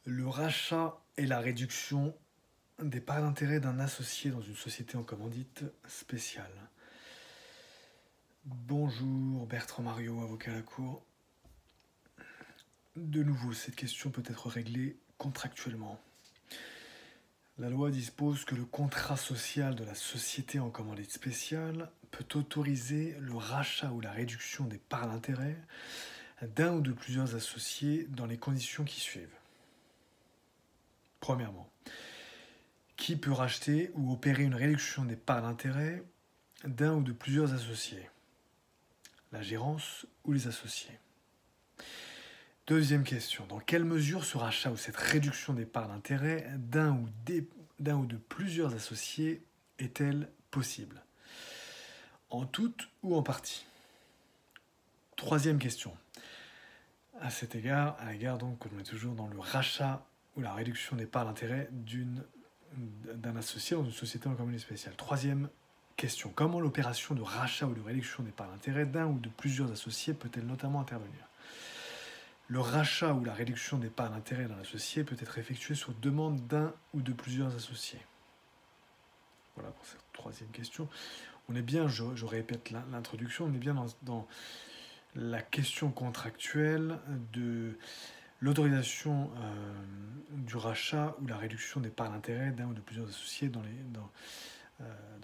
Le rachat et la réduction des parts d'intérêt d'un associé dans une société en commandite spéciale. Bonjour Bertrand Mario, avocat à la Cour. De nouveau, cette question peut être réglée contractuellement. La loi dispose que le contrat social de la société en commandite spéciale peut autoriser le rachat ou la réduction des parts d'intérêt d'un ou de plusieurs associés dans les conditions qui suivent. Premièrement, qui peut racheter ou opérer une réduction des parts d'intérêt d'un ou de plusieurs associés? La gérance ou les associés? Deuxième question, dans quelle mesure ce rachat ou cette réduction des parts d'intérêt d'un ou de plusieurs associés est-elle possible? En toute ou en partie? Troisième question, à cet égard, donc, on est toujours dans le rachat ou la réduction des parts d'intérêt d'un associé dans une société en commune spéciale. Troisième question, comment l'opération de rachat ou de réduction des parts d'intérêt d'un ou de plusieurs associés peut-elle notamment intervenir? Le rachat ou la réduction des parts d'intérêt d'un associé peut être effectué sur demande d'un ou de plusieurs associés. Voilà pour cette troisième question. On est bien, je répète l'introduction, on est bien dans la question contractuelle de l'autorisation du rachat ou la réduction des parts d'intérêt d'un ou de plusieurs associés dans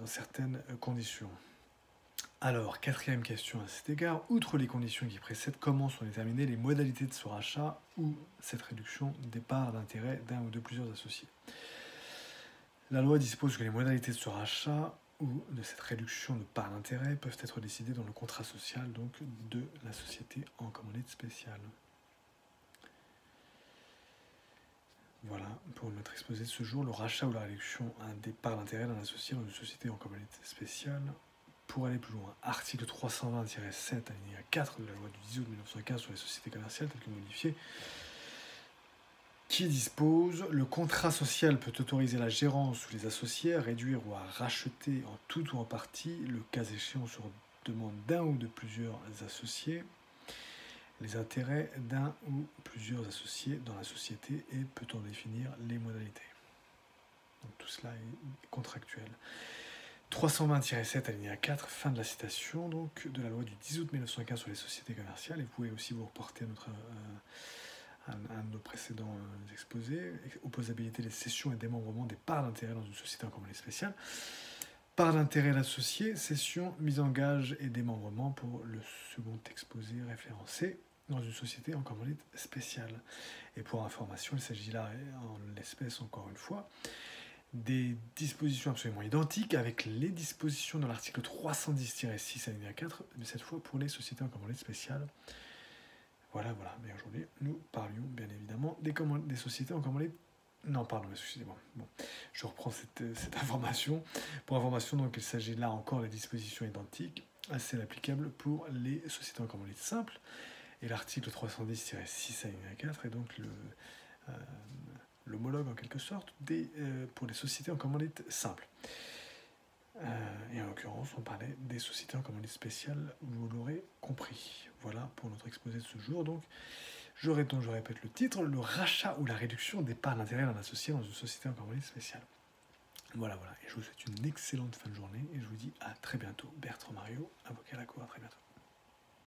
certaines conditions. Alors, quatrième question à cet égard, outre les conditions qui précèdent, comment sont déterminées les modalités de ce rachat ou cette réduction des parts d'intérêt d'un ou de plusieurs associés? La loi dispose que les modalités de ce rachat ou de cette réduction de parts d'intérêt peuvent être décidées dans le contrat social donc de la société en commandite spéciale. Voilà, pour notre exposé de ce jour, le rachat ou la réduction des parts d'intérêt d'un associé dans une société en commandite spéciale. Pour aller plus loin, article 320-7, alinéa 4 de la loi du 10 août 1915 sur les sociétés commerciales, telle que modifiée, qui dispose: le contrat social peut autoriser la gérance ou les associés à réduire ou à racheter en tout ou en partie, le cas échéant sur demande d'un ou de plusieurs associés, les intérêts d'un ou plusieurs associés dans la société et peut en définir les modalités. Donc tout cela est contractuel. 320-7, alinéa 4, fin de la citation donc, de la loi du 10 août 1915 sur les sociétés commerciales. Et vous pouvez aussi vous reporter à un de nos précédents exposés. Opposabilité des cessions et démembrements des parts d'intérêt dans une société en commandite spéciale. Parts d'intérêt associées, cession, mise en gage et démembrement pour le second exposé référencé dans une société en commandite spéciale. Et pour information, il s'agit là, en l'espèce encore une fois, des dispositions absolument identiques avec les dispositions de l'article 310-6 alinéa 4, mais cette fois pour les sociétés en commandite spéciale. Voilà. Mais aujourd'hui, nous parlions bien évidemment des sociétés en commandite. Non, pardon, excusez-moi. Bon, je reprends cette information. Pour information, donc, il s'agit là encore des dispositions identiques. C'est applicable pour les sociétés en commandite simple. Et l'article 310-6 alinéa 4 est donc l'homologue en quelque sorte pour les sociétés en commandite simple. Et en l'occurrence, on parlait des sociétés en commandite spéciale, vous l'aurez compris. Voilà pour notre exposé de ce jour. Donc, je répète le titre, le rachat ou la réduction des parts d'intérêt d'un associé dans une société en commandite spéciale. Voilà. Et je vous souhaite une excellente fin de journée et je vous dis à très bientôt. Bertrand Mario, avocat à la Cour, à très bientôt.